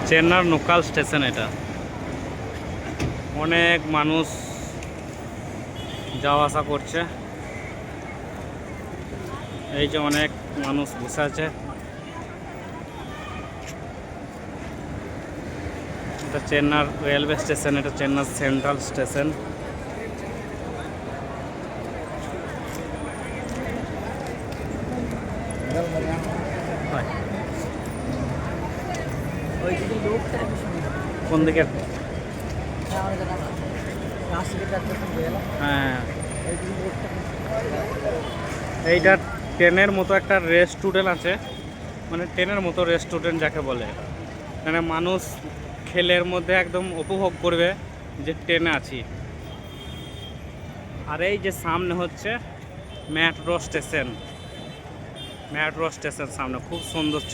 চেন্নার local station এটা। অনেক মানুষ যাওয়া আসা করছে। এই যে অনেক মানুষ বসে আছে। এটা চেন্নার রেলওয়ে স্টেশন, এটা চেন্নার সেন্ট্রাল স্টেশন। কোন দিকে? হ্যাঁ, এইটা ট্রেনের মতো একটা রেস্টুরেন্ট আছে, মানে ট্রেনের মতো রেস্টুরেন্ট যাকে বলে। মানে মানুষ খেলের মধ্যে একদম উপভোগ করবে যে ট্রেনে আছি। আর এই যে সামনে হচ্ছে মেট্রো স্টেশন, মেট্রো স্টেশন সামনে খুব সৌন্দর্য।